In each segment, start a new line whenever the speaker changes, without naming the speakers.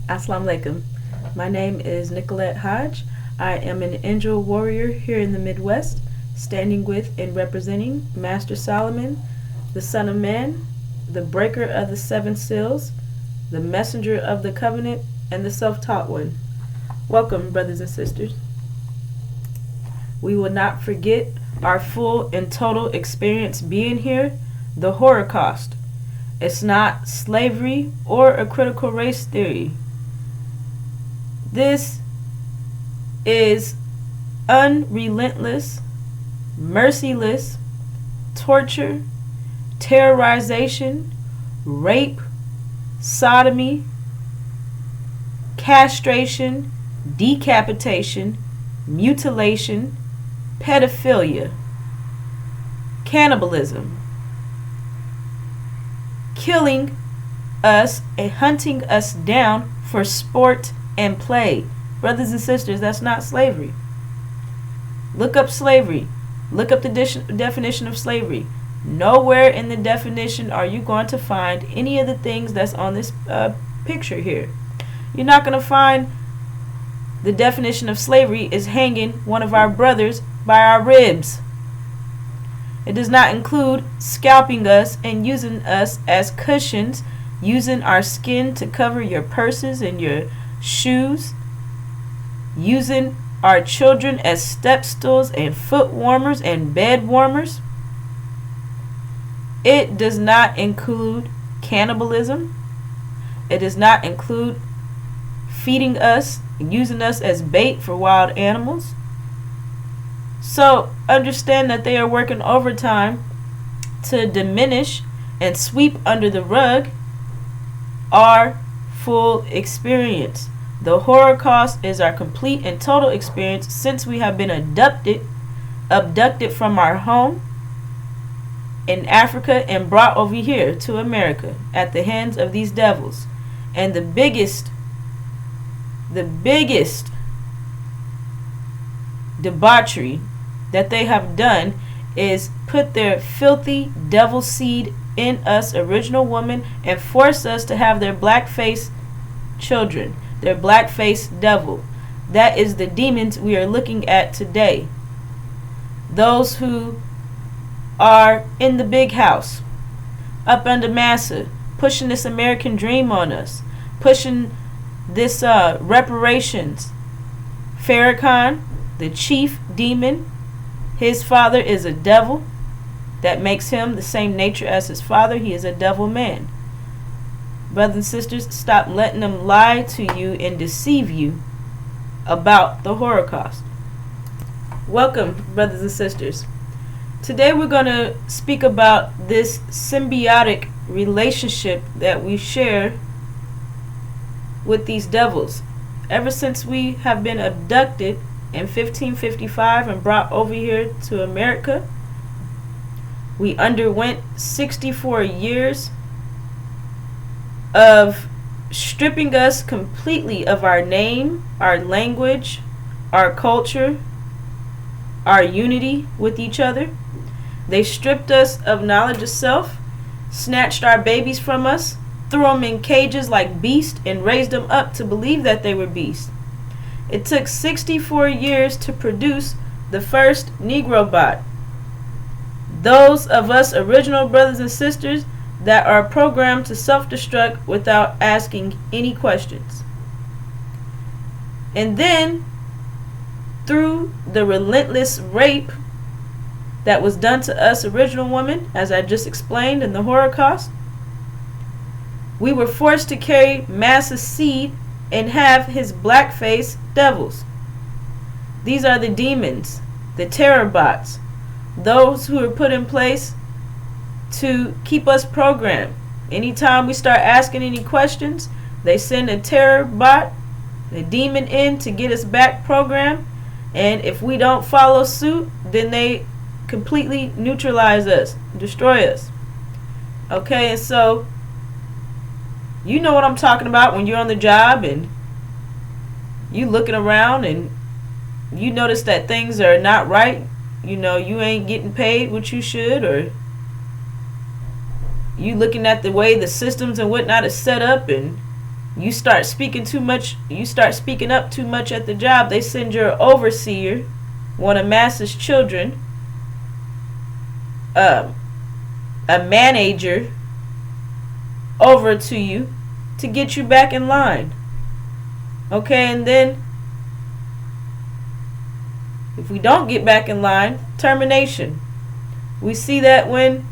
Assalamu alaikum. My name is Nicolette Hodge. I am an angel warrior here in the Midwest, standing with and representing Master Solomon, the Son of Man, the breaker of the seven seals, the messenger of the covenant, and the self-taught one. Welcome, brothers and sisters. We will not forget our full and total experience being here, the Holocaust. It's not slavery or a critical race theory. This is unrelentless, merciless torture, terrorization, rape, sodomy, castration, decapitation, mutilation, pedophilia, cannibalism, killing us and hunting us down for sport and play. Brothers and sisters, that's not slavery. Look up slavery. Look up the definition of slavery. Nowhere in the definition are you going to find any of the things that's on this picture here. You're not going to find the definition of slavery is hanging one of our brothers by our ribs. It does not include scalping us and using us as cushions, using our skin to cover your purses and your shoes, using our children as step stools and foot warmers and bed warmers. It does not include cannibalism. It does not include feeding us and using us as bait for wild animals. So understand that they are working overtime to diminish and sweep under the rug our full experience. The Holocaust is our complete and total experience since we have been abducted from our home in Africa and brought over here to America at the hands of these devils. And the biggest debauchery that they have done is put their filthy devil seed in us original women and force us to have their black-faced children, their black-faced devil. That is the demons we are looking at today. Those who are in the big house, up under massa, pushing this American dream on us, pushing this reparations. Farrakhan, the chief demon, his father is a devil. That makes him the same nature as his father. He is a devil man. Brothers and sisters, stop letting them lie to you and deceive you about the Holocaust. Welcome, brothers and sisters. Today we're going to speak about this symbiotic relationship that we share with these devils. Ever since we have been abducted in 1555 and brought over here to America, we underwent 64 years of stripping us completely of our name, our language, our culture, our unity with each other. They stripped us of knowledge of self, snatched our babies from us, threw them in cages like beasts, and raised them up to believe that they were beasts. It took 64 years to produce the first Negro bot. Those of us original brothers and sisters that are programmed to self-destruct without asking any questions. And then, through the relentless rape that was done to us original women, as I just explained in the Holocaust, we were forced to carry Massa's seed and have his blackface devils. These are the demons, the terror bots, those who are put in place to keep us programmed. Anytime we start asking any questions, they send a terror bot, a demon in to get us back programmed. And if we don't follow suit, then they completely neutralize us, destroy us. Okay, and so you know what I'm talking about when you're on the job and you looking around and you notice that things are not right. You know, you ain't getting paid what you should, or you looking at the way the systems and whatnot is set up, and You start speaking too much, you start speaking up too much at the job, they send your overseer, one of Massa's children, a manager, over to you to get you back in line. Okay, and then if we don't get back in line, termination. We see that when,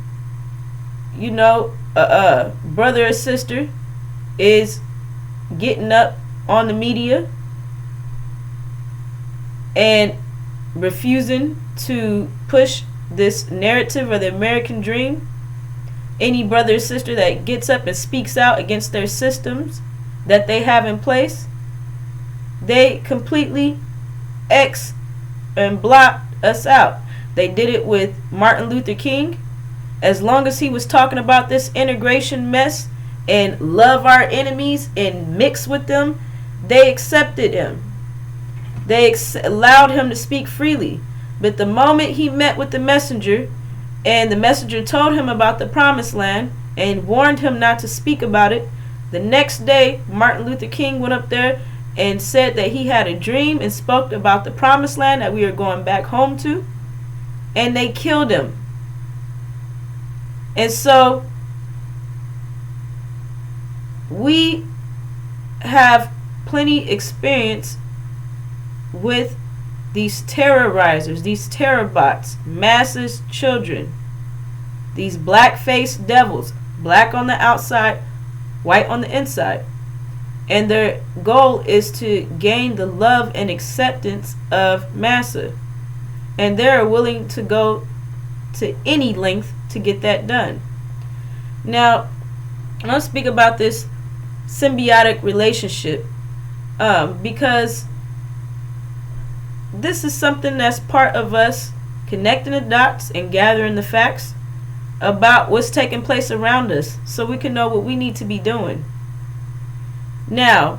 you know, a brother or sister is getting up on the media and refusing to push this narrative of the American dream. Any brother or sister that gets up and speaks out against their systems that they have in place, they completely X and block us out. They did it with Martin Luther King. As long as he was talking about this integration mess and love our enemies and mix with them, they accepted him. They allowed him to speak freely. But the moment he met with the messenger, and the messenger told him about the promised land and warned him not to speak about it, the next day Martin Luther King went up there and said that he had a dream and spoke about the promised land that we are going back home to, and they killed him. And so we have plenty experience with these terrorizers, these terror bots, Massa's children, these black-faced devils, black on the outside, white on the inside. And their goal is to gain the love and acceptance of Massa. And they're willing to go to any length to get that done. Now, I'll speak about this symbiotic relationship because this is something that's part of us connecting the dots and gathering the facts about what's taking place around us so we can know what we need to be doing. Now,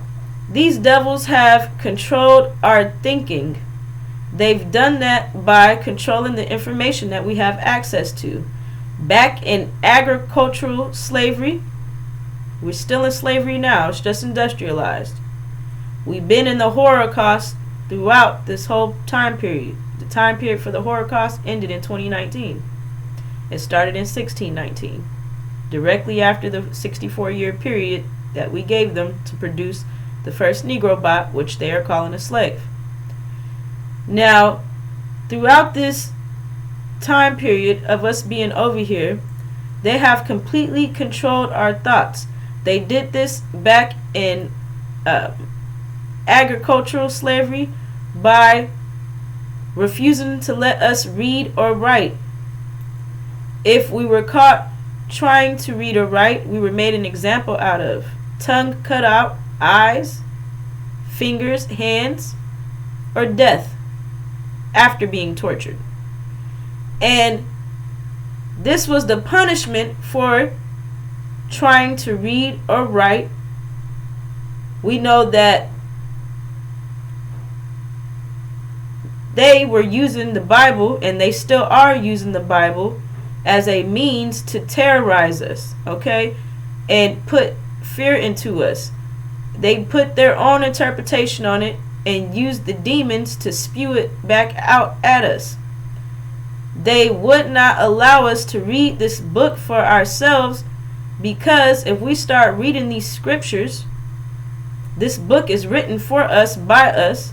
these devils have controlled our thinking. They've done that by controlling the information that we have access to. Back in agricultural slavery, we're still in slavery now, it's just industrialized. We've been in the Holocaust throughout this whole time period. The time period for the Holocaust ended in 2019. It started in 1619, directly after the 64-year period that we gave them to produce the first Negro bot, which they are calling a slave. Now, throughout this time period of us being over here, they have completely controlled our thoughts. They did this back in agricultural slavery by refusing to let us read or write. If we were caught trying to read or write, we were made an example out of. Tongue cut out, eyes, fingers, hands, or death after being tortured. And this was the punishment for trying to read or write. We know that they were using the Bible, and they still are using the Bible as a means to terrorize us, okay, and put fear into us. They put their own interpretation on it and used the demons to spew it back out at us. They would not allow us to read this book for ourselves, because if we start reading these scriptures, this book is written for us, by us,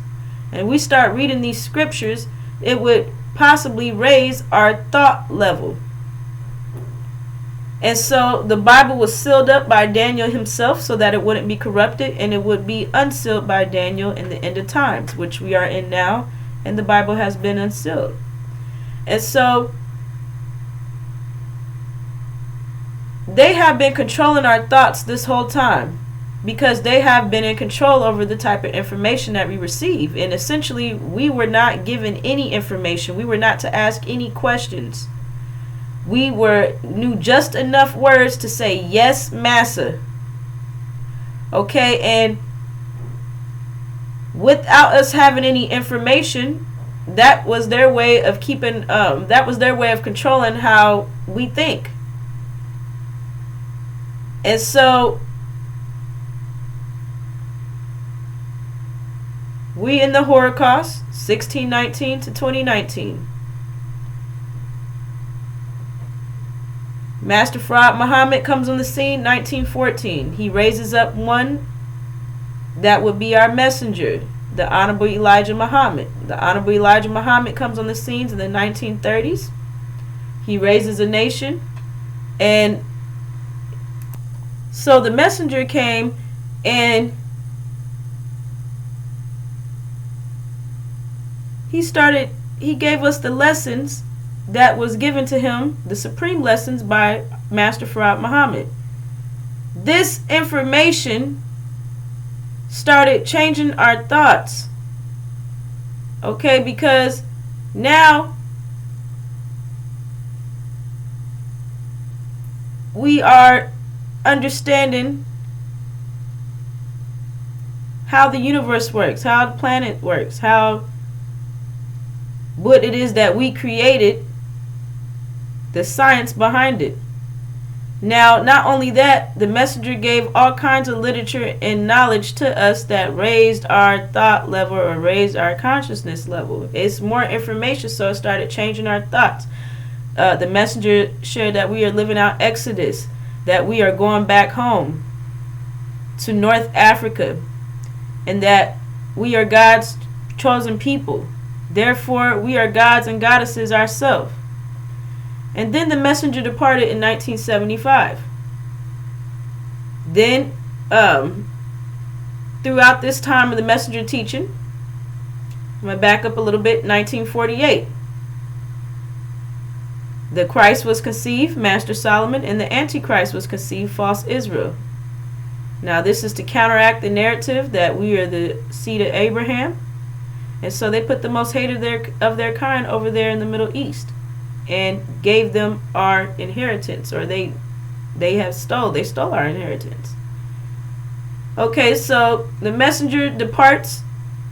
and we start reading these scriptures, it would possibly raise our thought level. And so the Bible was sealed up by Daniel himself so that it wouldn't be corrupted, and it would be unsealed by Daniel in the end of times, which we are in now, and the Bible has been unsealed. And so they have been controlling our thoughts this whole time, because they have been in control over the type of information that we receive. And essentially, we were not given any information. We were not to ask any questions. We knew just enough words to say, yes, Massa. Okay, and without us having any information, that was their way of controlling how we think. And so We in the Holocaust, 1619 to 2019. Master Fraud Muhammad comes on the scene, 1914. He raises up one that would be our messenger, the Honorable Elijah Muhammad. The Honorable Elijah Muhammad comes on the scenes in the 1930s. He raises a nation, and so the messenger came and he gave us the lessons that was given to him, the supreme lessons by Master Farad Muhammad. This information started changing our thoughts. Okay, because now we are understanding how the universe works, how the planet works, how what it is that we created, the science behind it. Now, not only that, the messenger gave all kinds of literature and knowledge to us that raised our thought level or raised our consciousness level. It's more information, so it started changing our thoughts. The messenger shared that we are living out Exodus, that we are going back home to North Africa, and that we are God's chosen people. Therefore, we are gods and goddesses ourselves. And then the messenger departed in 1975. Then, throughout this time of the messenger teaching, I'm going to back up a little bit, 1948. The Christ was conceived, Master Solomon, and the Antichrist was conceived, false Israel. Now, this is to counteract the narrative that we are the seed of Abraham. And so they put the most hated of their kind over there in the Middle East and gave them our inheritance, or they stole our inheritance. Okay, so the messenger departs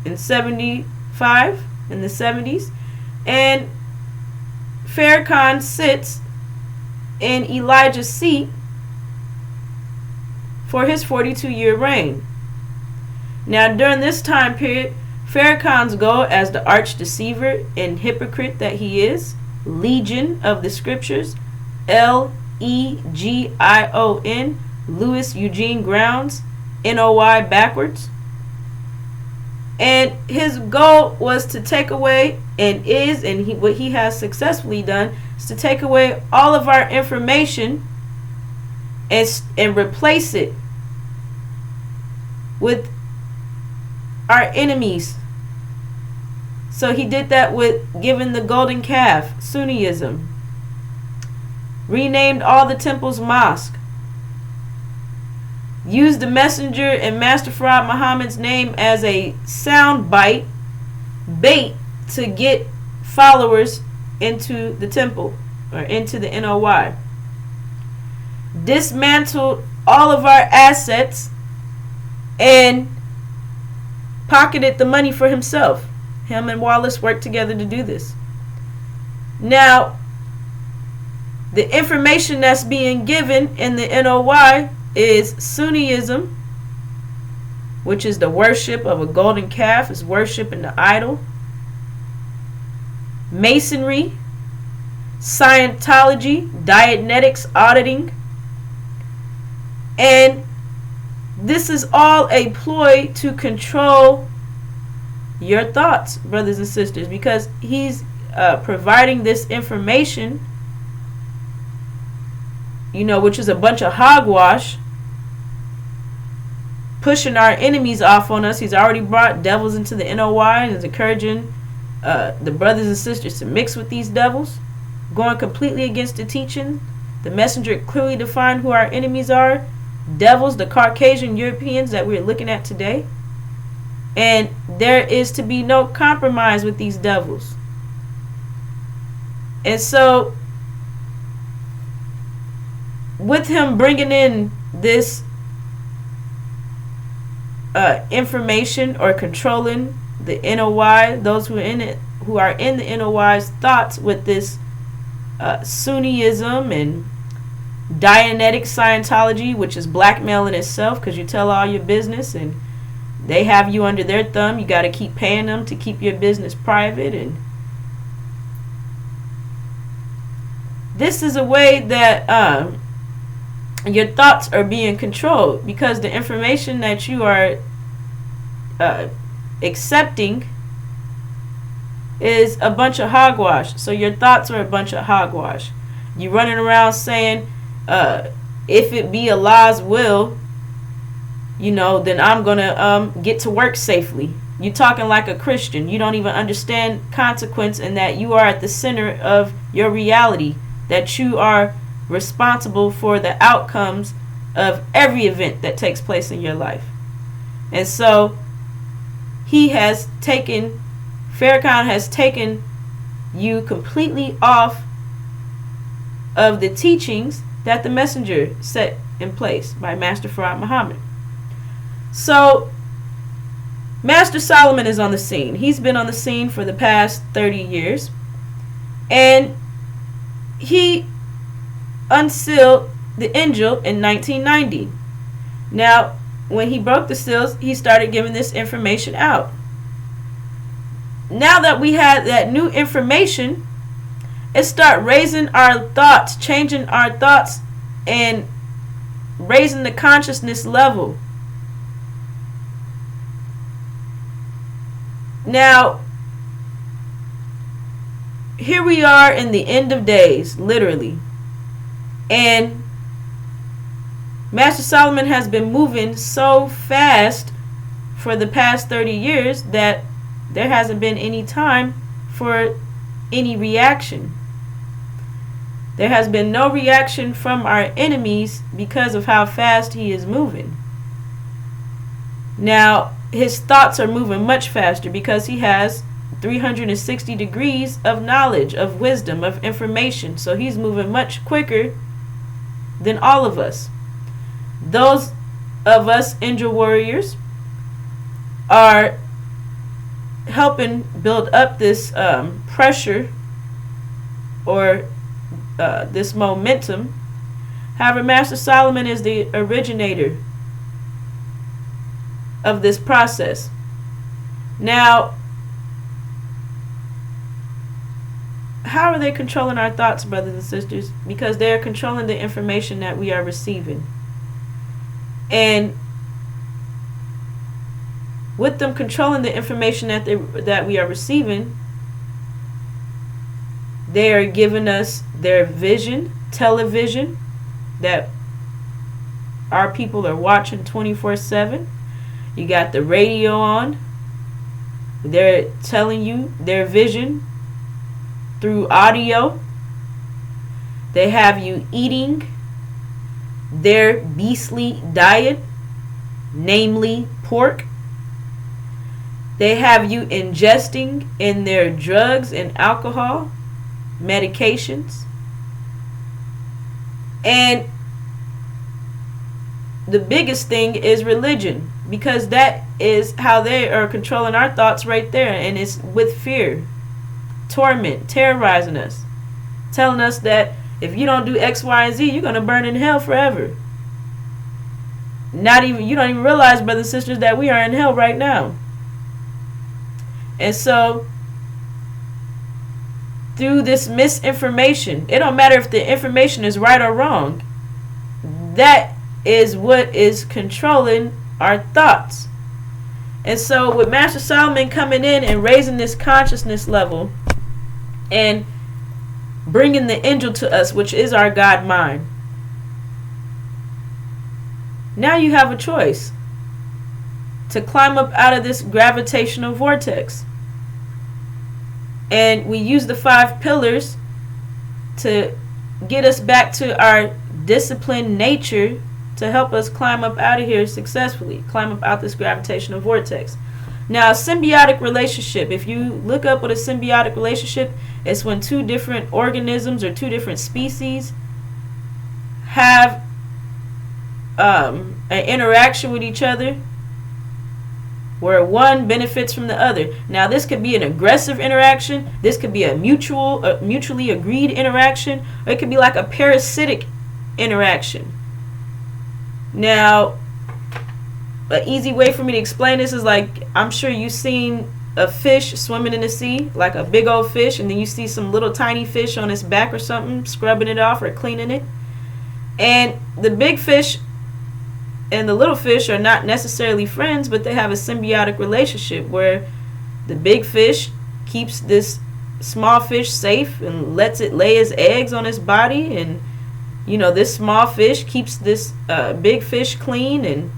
in 75, in the 70s, and Farrakhan sits in Elijah's seat for his 42-year reign. Now, during this time period, Farrakhan's goal as the arch deceiver and hypocrite that he is, Legion of the Scriptures, Legion, Louis Eugene Grounds, NOY backwards. And his goal was to take away, what he has successfully done, is to take away all of our information and replace it with our enemies. So he did that with giving the golden calf, Sunniism. Renamed all the temples mosque. Used the messenger and Master Farad Muhammad's name as a sound bite, to get followers into the temple or into the NOY. Dismantled all of our assets and pocketed the money for himself. Him and Wallace worked together to do this. Now, the information that's being given in the NOY is Sunniism, which is the worship of a golden calf, is worshiping the idol. Masonry, Scientology, Dianetics, auditing. And this is all a ploy to control your thoughts, brothers and sisters, because he's providing this information, which is a bunch of hogwash, pushing our enemies off on us. He's already brought devils into the NOY and is encouraging the brothers and sisters to mix with these devils, going completely against the teaching. The messenger clearly defined who our enemies are. Devils, the Caucasian Europeans that we're looking at today. And there is to be no compromise with these devils. And so, with him bringing in this information or controlling the NOY, those who are in the NOY's thoughts with this Sunniism and Dianetic Scientology, which is blackmail in itself, because you tell all your business and They have you under their thumb. You got to keep paying them to keep your business private. And this is a way that your thoughts are being controlled, because the information that you are accepting is a bunch of hogwash. So your thoughts are a bunch of hogwash. You running around saying, if it be Allah's will, then I'm gonna get to work safely. You talking like a Christian. You don't even understand consequence, and that you are at the center of your reality, that you are responsible for the outcomes of every event that takes place in your life. And so Farrakhan has taken you completely off of the teachings that the messenger set in place by Master Farad Muhammad. So Master Solomon is on the scene. He's been on the scene for the past 30 years. And he unsealed the Injil in 1990. Now, when he broke the seals, he started giving this information out. Now that we had that new information, it started raising our thoughts, changing our thoughts, and raising the consciousness level. Now, here we are in the end of days, literally. And Master Solomon has been moving so fast for the past 30 years that there hasn't been any time for any reaction. There has been no reaction from our enemies because of how fast he is moving. Now, his thoughts are moving much faster because he has 360 degrees of knowledge, of wisdom, of information. So he's moving much quicker than all of us. Those of us Angel Warriors are helping build up this pressure or this momentum. However, Master Solomon is the originator of this process. Now, how are they controlling our thoughts, brothers and sisters? Because they are controlling the information that we are receiving. And with them controlling the information that we are receiving, they are giving us their vision, television, that our people are watching 24/7. You got the radio on. They're telling you their vision through audio. They have you eating their beastly diet, namely pork. They have you ingesting in their drugs and alcohol, medications. And the biggest thing is religion, because that is how they are controlling our thoughts right there. And it's with fear, torment, terrorizing us, telling us that if you don't do X, Y, and Z, you're going to burn in hell forever. You don't even realize, brothers and sisters, that we are in hell right now. And so, through this misinformation, it don't matter if the information is right or wrong. That is what is controlling our thoughts. And so, with Master Solomon coming in and raising this consciousness level and bringing the angel to us, which is our God mind, now you have a choice to climb up out of this gravitational vortex. And we use the 5 pillars to get us back to our disciplined nature, to help us climb up out of here successfully, climb up out this gravitational vortex. Now, a symbiotic relationship, if you look up what a symbiotic relationship is, when 2 different organisms or 2 different species have an interaction with each other where one benefits from the other. Now, this could be an aggressive interaction, this could be a mutually agreed interaction, or it could be like a parasitic interaction. Now, an easy way for me to explain this is like, I'm sure you've seen a fish swimming in the sea, like a big old fish, and then you see some little tiny fish on its back or something, scrubbing it off or cleaning it. And the big fish and the little fish are not necessarily friends, but they have a symbiotic relationship where the big fish keeps this small fish safe and lets it lay its eggs on its body, and this small fish keeps this big fish clean. And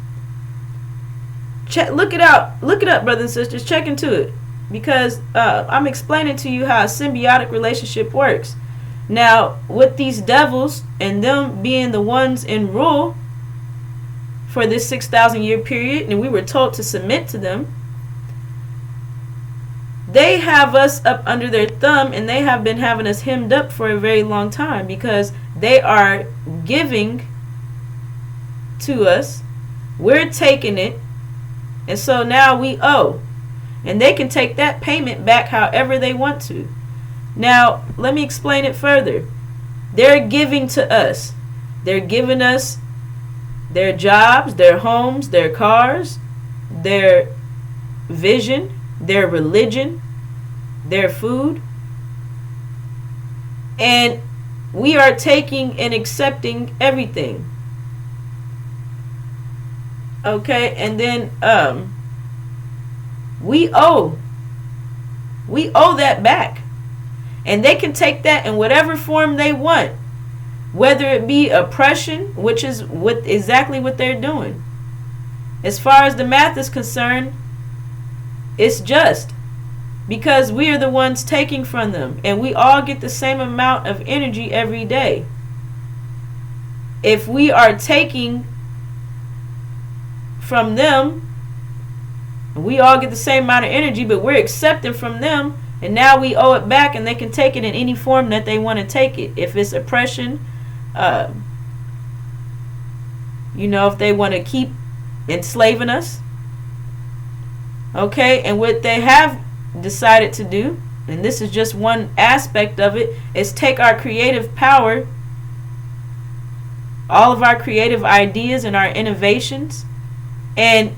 look it up, brothers and sisters. Check into it, because I'm explaining to you how a symbiotic relationship works. Now, with these devils and them being the ones in rule for this 6,000 year period, and we were told to submit to them, they have us up under their thumb, and they have been having us hemmed up for a very long time, because they are giving to us, we're taking it, and so now we owe, and they can take that payment back however they want to. Now, let me explain it further. They're giving to us. They're giving us their jobs, their homes, their cars, their vision, their religion, their food. And we are taking and accepting everything. Okay, and then we owe that back. And they can take that in whatever form they want, whether it be oppression, which is exactly what they're doing. As far as the math is concerned, it's just because we are the ones taking from them, and we all get the same amount of energy every day. If we are taking from them, we all get the same amount of energy, but we're accepting from them, and now we owe it back, and they can take it in any form that they want to take it. If it's oppression, if they want to keep enslaving us. Okay, and what they have decided to do, and this is just one aspect of it, is take our creative power, all of our creative ideas and our innovations, and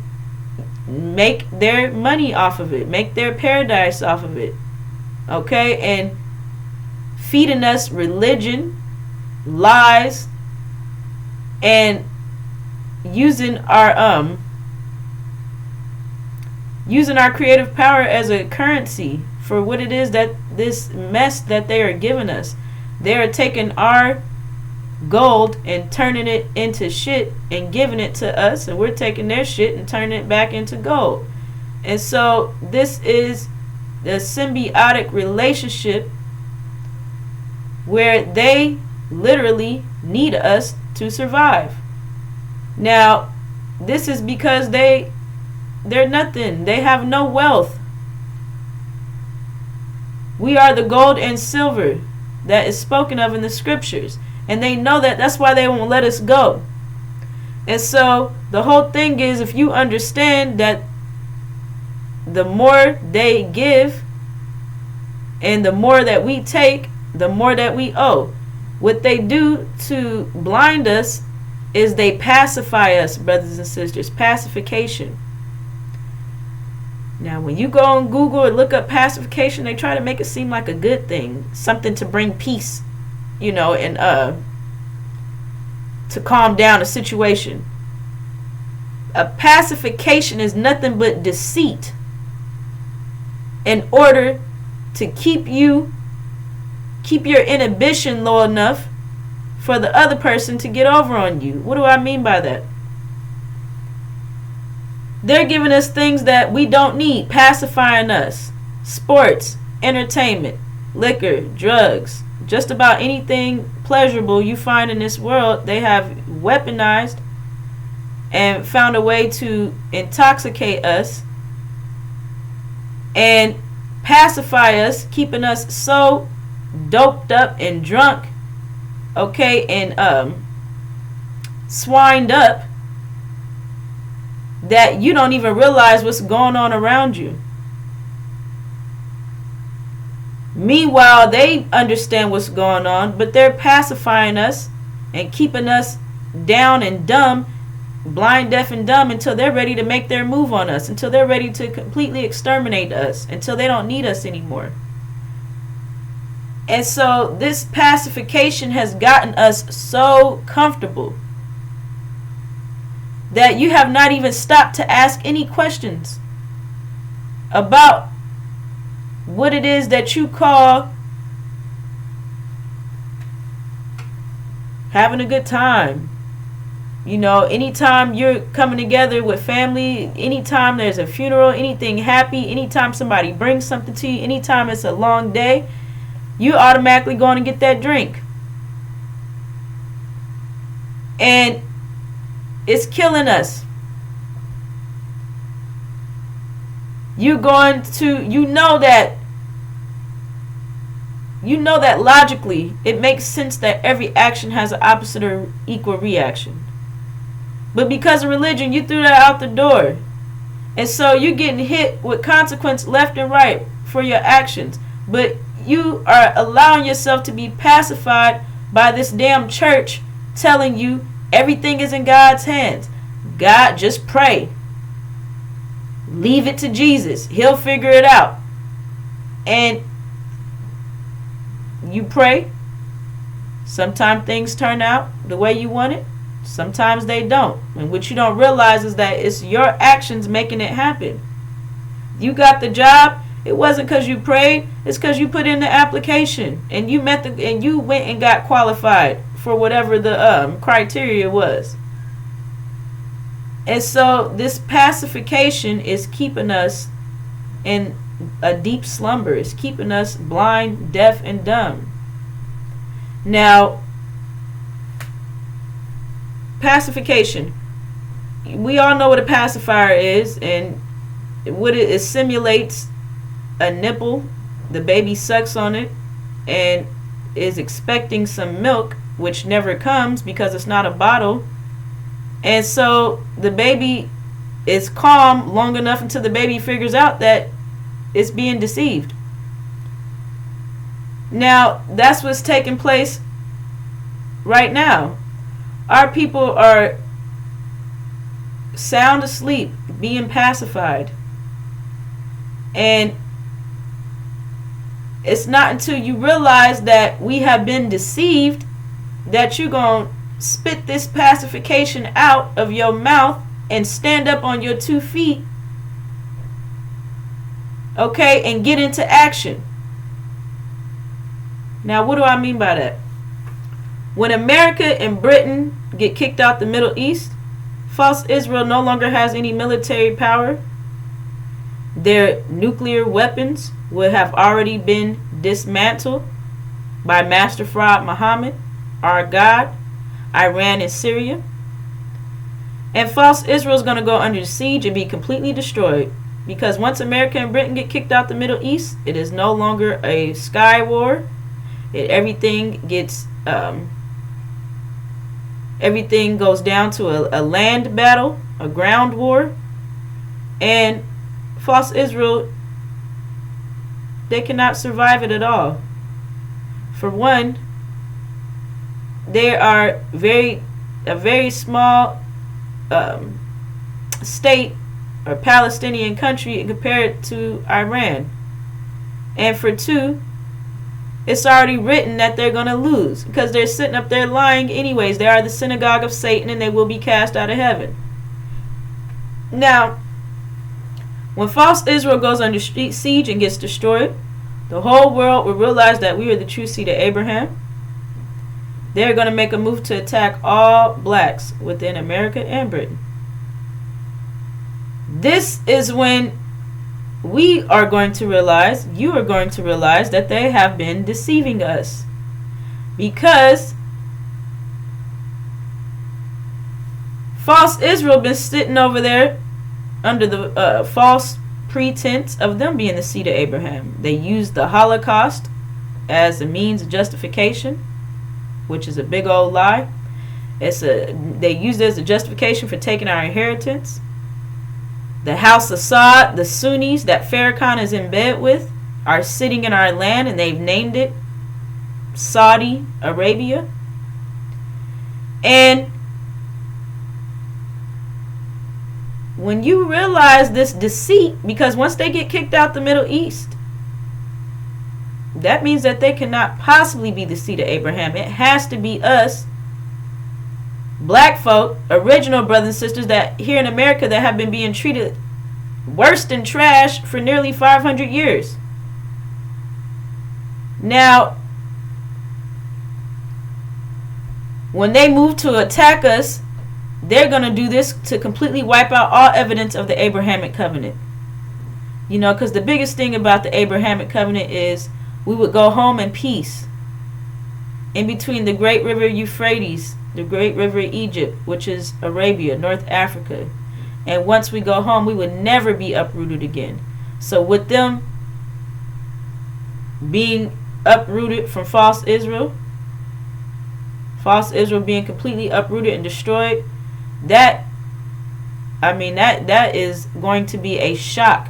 make their money off of it, make their paradise off of it. Okay, and feeding us religion, lies, and using our creative power as a currency for what it is, that this mess that they are giving us. They are taking our gold and turning it into shit and giving it to us, and we're taking their shit and turning it back into gold. And so this is the symbiotic relationship where they literally need us to survive. Now, this is because they're nothing. They have no wealth. We are the gold and silver that is spoken of in the scriptures, and they know that. That's why they won't let us go. And so the whole thing is, if you understand that the more they give and the more that we take, the more that we owe. What they do to blind us is they pacify us, brothers and sisters. Pacification. Now, when you go on Google and look up pacification, they try to make it seem like a good thing, something to bring peace, and to calm down a situation. A pacification is nothing but deceit in order to keep your inhibition low enough for the other person to get over on you. What do I mean by that? They're giving us things that we don't need, pacifying us. Sports, entertainment, liquor, drugs, just about anything pleasurable you find in this world, they have weaponized and found a way to intoxicate us and pacify us, keeping us so doped up and drunk, okay, and swined up that you don't even realize what's going on around you. Meanwhile, they understand what's going on, but they're pacifying us and keeping us down and dumb blind, deaf, and dumb until they're ready to make their move on us, until they're ready to completely exterminate us, until they don't need us anymore. And so this pacification has gotten us so comfortable that you have not even stopped to ask any questions about what it is that you call having a good time. You know, anytime you're coming together with family, anytime there's a funeral, anything happy, anytime somebody brings something to you, anytime it's a long day, you automatically going to get that drink. And it's killing us. You know that logically it makes sense that every action has an opposite or equal reaction. But because of religion, you threw that out the door. And so you're getting hit with consequence left and right for your actions. But you are allowing yourself to be pacified by this damn church telling you everything is in God's hands. God, just pray. Leave it to Jesus. He'll figure it out. And you pray. Sometimes things turn out the way you want it. Sometimes they don't. And what you don't realize is that it's your actions making it happen. You got the job. It wasn't because you prayed. It's because you put in the application and you went and got qualified for whatever the criteria was. And so this pacification is keeping us in a deep slumber. It's keeping us blind, deaf, and dumb. Now, pacification. We all know what a pacifier is, and what it simulates a nipple. The baby sucks on it and is expecting some milk, which never comes because it's not a bottle. And so the baby is calm long enough until the baby figures out that it's being deceived. Now, that's what's taking place right now. Our people are sound asleep, being pacified. And it's not until you realize that we have been deceived that you're going to spit this pacification out of your mouth and stand up on your 2 feet, okay, and get into action. Now, what do I mean by that? When America and Britain get kicked out the Middle East, false Israel no longer has any military power. Their nuclear weapons would have already been dismantled by Master Fraud Muhammad, our God, Iran and Syria. And false Israel is going to go under siege and be completely destroyed. Because once America and Britain get kicked out the Middle East, it is no longer a sky war. Everything goes down to a land battle, a ground war. And false Israel, they cannot survive it at all. For one, they are a very small state or Palestinian country compared to Iran. And for two, it's already written that they're going to lose because they're sitting up there lying anyways. They are the synagogue of Satan and they will be cast out of heaven. Now, when false Israel goes under siege and gets destroyed, the whole world will realize that we are the true seed of Abraham. They're going to make a move to attack all blacks within America and Britain. This is when we are going to realize, you are going to realize that they have been deceiving us. Because false Israel been sitting over there under the false pretense of them being the seed of Abraham. They used the Holocaust as a means of justification, which is a big old lie. They used it as a justification for taking our inheritance. The House of Saud, the Sunnis that Farrakhan is in bed with, are sitting in our land and they've named it Saudi Arabia. And when you realize this deceit, because once they get kicked out the Middle East, that means that they cannot possibly be the seed of Abraham. It has to be us, black folk, original brothers and sisters that here in America that have been being treated worse than trash for nearly 500 years. Now, when they move to attack us, they're going to do this to completely wipe out all evidence of the Abrahamic covenant. You know, because the biggest thing about the Abrahamic covenant is we would go home in peace. In between the great river Euphrates, the great river Egypt, which is Arabia, North Africa. And once we go home, we would never be uprooted again. So with them being uprooted from false Israel being completely uprooted and destroyed, that is going to be a shock.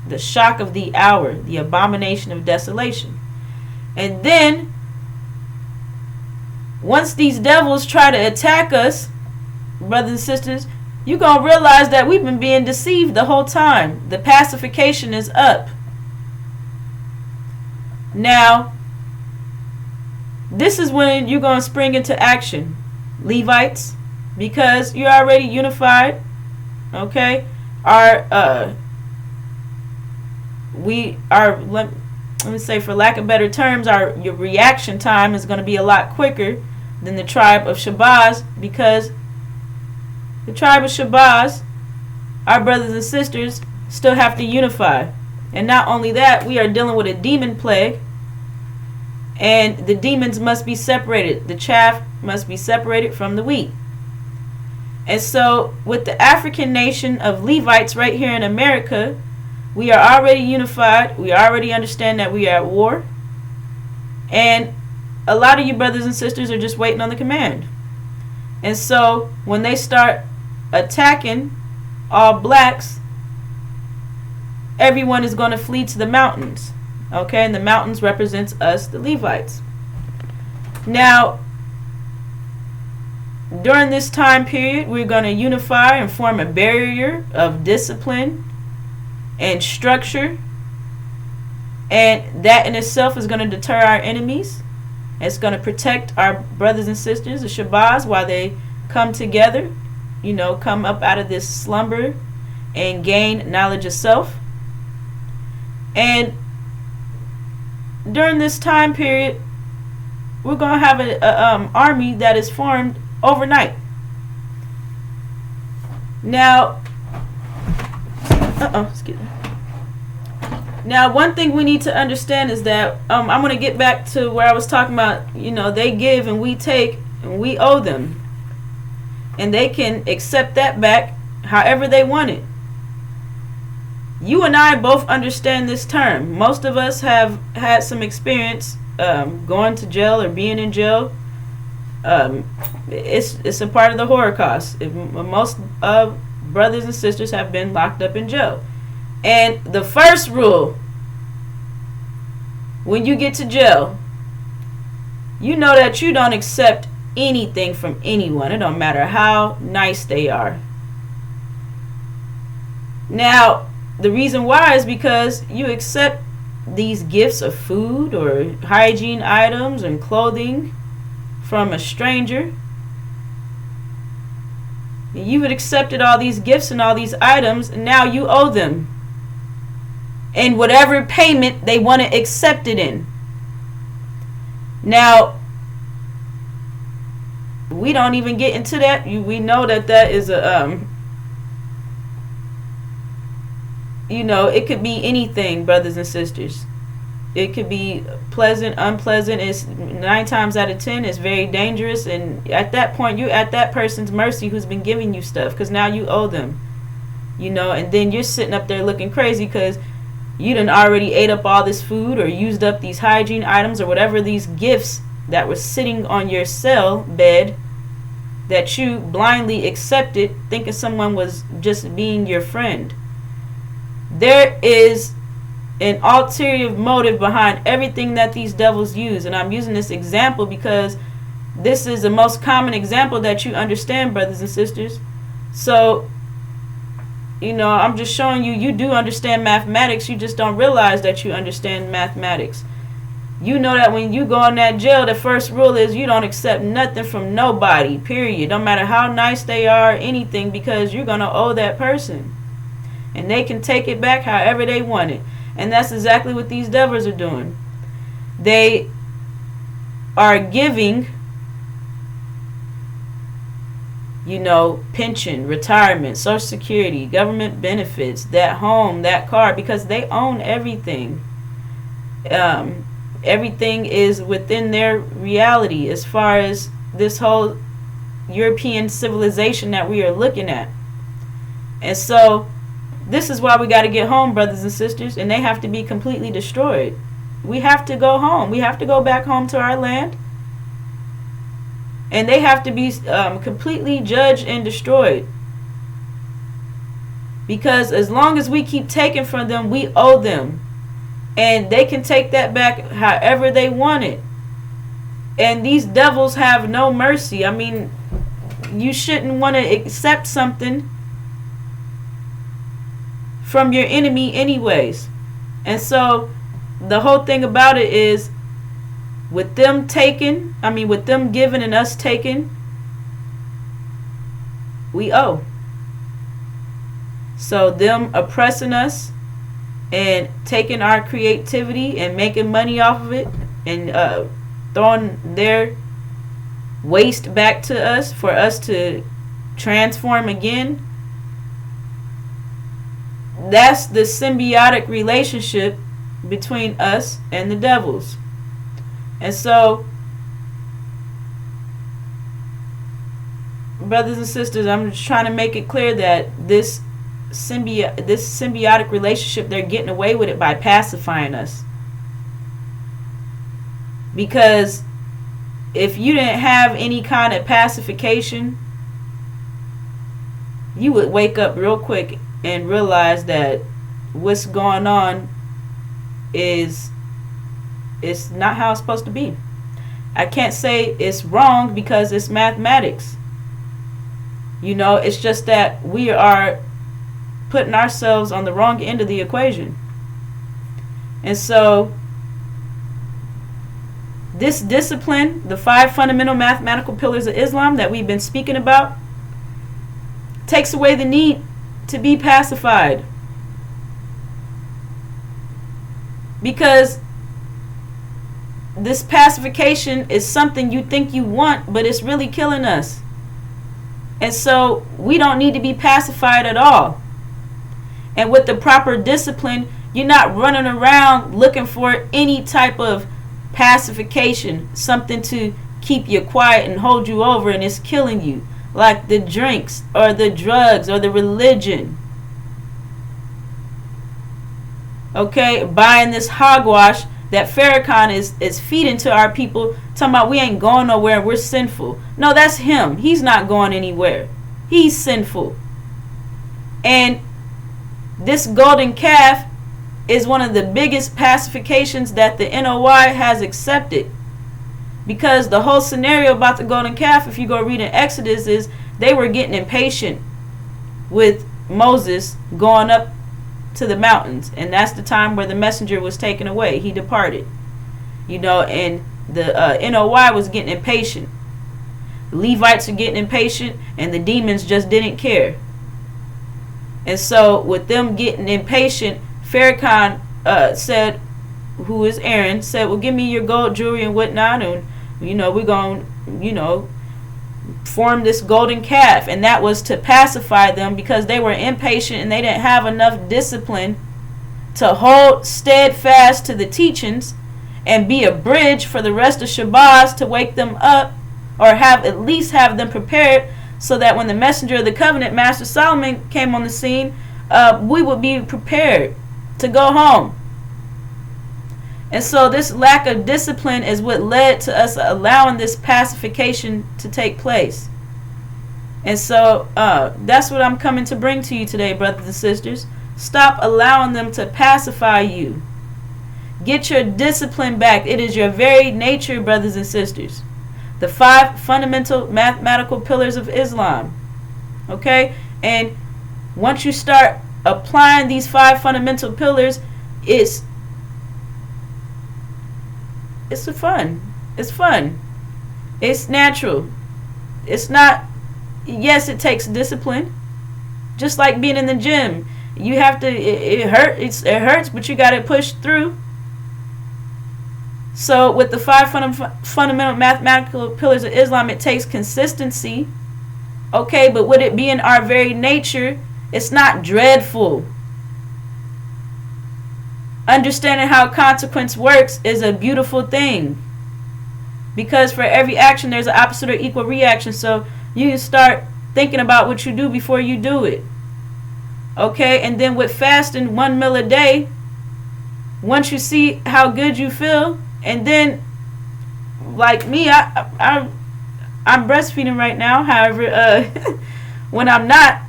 The shock of the hour, the abomination of desolation. And then, once these devils try to attack us, brothers and sisters, you're going to realize that we've been being deceived the whole time. The pacification is up. Now, this is when you're going to spring into action, Levites, because you're already unified. Okay? Let me say, for lack of better terms, your reaction time is going to be a lot quicker than the tribe of Shabazz, because the tribe of Shabazz, our brothers and sisters, still have to unify. And not only that, we are dealing with a demon plague, and the demons must be separated. The chaff must be separated from the wheat. And so, with the African nation of Levites right here in America, we are already unified. We already understand that we are at war. And a lot of you brothers and sisters are just waiting on the command. And so when they start attacking all blacks, everyone is going to flee to the mountains. Okay? And the mountains represents us, the Levites. Now, during this time period, we're going to unify and form a barrier of discipline and structure, and that in itself is going to deter our enemies. It's going to protect our brothers and sisters, the Shabazz, while they come together, come up out of this slumber and gain knowledge of self. And during this time period, we're going to have an army that is formed overnight. Now, excuse me. Now, one thing we need to understand is that I'm going to get back to where I was talking about, they give and we take and we owe them. And they can accept that back however they want it. You and I both understand this term. Most of us have had some experience going to jail or being in jail. It's a part of the Holocaust. Most brothers and sisters have been locked up in jail. And the first rule, when you get to jail, you know that you don't accept anything from anyone. It don't matter how nice they are. Now, the reason why is because you accept these gifts of food or hygiene items and clothing from a stranger. You had accepted all these gifts and all these items, and now you owe them. And whatever payment they want to accept it in. Now, we don't even get into that. We know that is a, it could be anything, brothers and sisters. It could be pleasant, unpleasant. It's 9 times out of 10, it's very dangerous. And at that point, you're at that person's mercy who's been giving you stuff, because now you owe them. And then you're sitting up there looking crazy because you done already ate up all this food or used up these hygiene items or whatever these gifts that were sitting on your cell bed that you blindly accepted, thinking someone was just being your friend. There is an ulterior motive behind everything that these devils use. And I'm using this example because this is the most common example that you understand, brothers and sisters. So I'm just showing you, you do understand mathematics. You just don't realize that you understand mathematics. You know that when you go in that jail, the first rule is you don't accept nothing from nobody, period. No matter how nice they are, anything, because you're going to owe that person. And they can take it back however they want it. And that's exactly what these devils are doing. They are giving, pension, retirement, Social Security, government benefits, that home, that car, because they own everything. Everything is within their reality as far as this whole European civilization that we are looking at. And so this is why we got to get home, brothers and sisters, and they have to be completely destroyed. We have to go home. We have to go back home to our land. And they have to be completely judged and destroyed. Because as long as we keep taking from them, we owe them. And they can take that back however they want it. And these devils have no mercy. I mean, you shouldn't want to accept something from your enemy anyways. And so the whole thing about it is, with them giving and us taking, we owe. So them oppressing us and taking our creativity and making money off of it and throwing their waste back to us for us to transform again, that's the symbiotic relationship between us and the devils. And so, brothers and sisters, I'm just trying to make it clear that this symbiotic relationship, they're getting away with it by pacifying us. Because if you didn't have any kind of pacification, you would wake up real quick and realize that what's going on it's not how it's supposed to be. I can't say it's wrong because it's mathematics. It's just that we are putting ourselves on the wrong end of the equation. And so this discipline, the 5 fundamental mathematical pillars of Islam that we've been speaking about, takes away the need to be pacified. Because this pacification is something you think you want, but it's really killing us. And so we don't need to be pacified at all. And with the proper discipline, you're not running around looking for any type of pacification, something to keep you quiet and hold you over, and it's killing you, like the drinks or the drugs or the religion. Okay, buying this hogwash that Farrakhan is feeding to our people, talking about we ain't going nowhere, we're sinful. No, that's him. He's not going anywhere. He's sinful. And this golden calf is one of the biggest pacifications that the NOI has accepted. Because the whole scenario about the golden calf, if you go read in Exodus, is they were getting impatient with Moses going up to the mountains. And that's the time where the messenger was taken away. He departed. And the NOI was getting impatient. The Levites are getting impatient, and the demons just didn't care. And so with them getting impatient, Farrakhan said, who is Aaron, said, well, give me your gold jewelry and whatnot, and we're going to form this golden calf. And that was to pacify them, because they were impatient and they didn't have enough discipline to hold steadfast to the teachings and be a bridge for the rest of Shabazz to wake them up, or at least have them prepared, so that when the messenger of the covenant, Master Solomon, came on the scene, we would be prepared to go home. And so this lack of discipline is what led to us allowing this pacification to take place. And so that's what I'm coming to bring to you today, brothers and sisters. Stop allowing them to pacify you. Get your discipline back. It is your very nature, brothers and sisters. The 5 fundamental mathematical pillars of Islam. Okay? And Once you start applying these 5 fundamental pillars, it's fun. It's fun. It's natural. It's not. Yes, it takes discipline. Just like being in the gym, you have to. It hurts, but you got to push through. So with the 5 fundamental mathematical pillars of Islam, it takes consistency. Okay, but with it being our very nature, it's not dreadful. Understanding how consequence works is a beautiful thing. Because for every action, there's an opposite or equal reaction. So you start thinking about what you do before you do it. Okay, and then with fasting 1 meal a day, once you see how good you feel, and then, like me, I'm breastfeeding right now. However, when I'm not,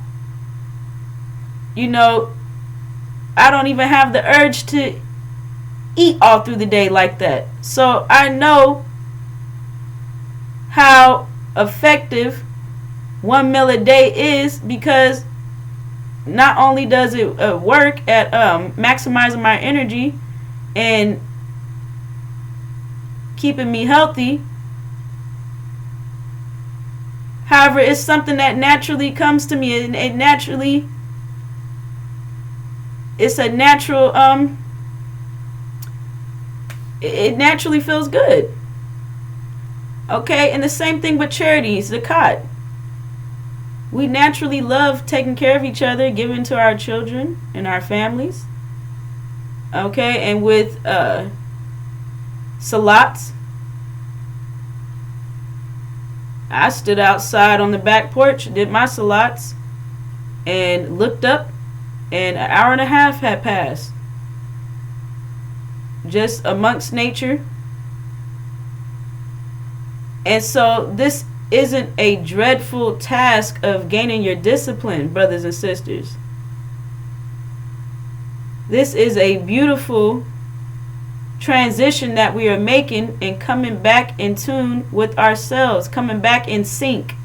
I don't even have the urge to eat all through the day like that. So I know how effective 1 meal a day is, because not only does it work at maximizing my energy and keeping me healthy, however, it's something that naturally comes to me, and it's a natural, it naturally feels good. Okay, and the same thing with charity, zakat. We naturally love taking care of each other, giving to our children and our families. Okay, and with salats, I stood outside on the back porch, did my salats, and looked up, and an hour and a half had passed. Just amongst nature. And so this isn't a dreadful task of gaining your discipline, brothers and sisters. This is a beautiful transition that we are making, and coming back in tune with ourselves, coming back in sync,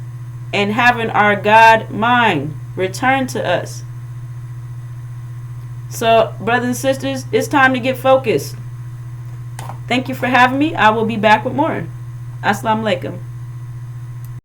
and having our God mind return to us. So, brothers and sisters, it's time to get focused. Thank you for having me. I will be back with more. Assalamu alaikum.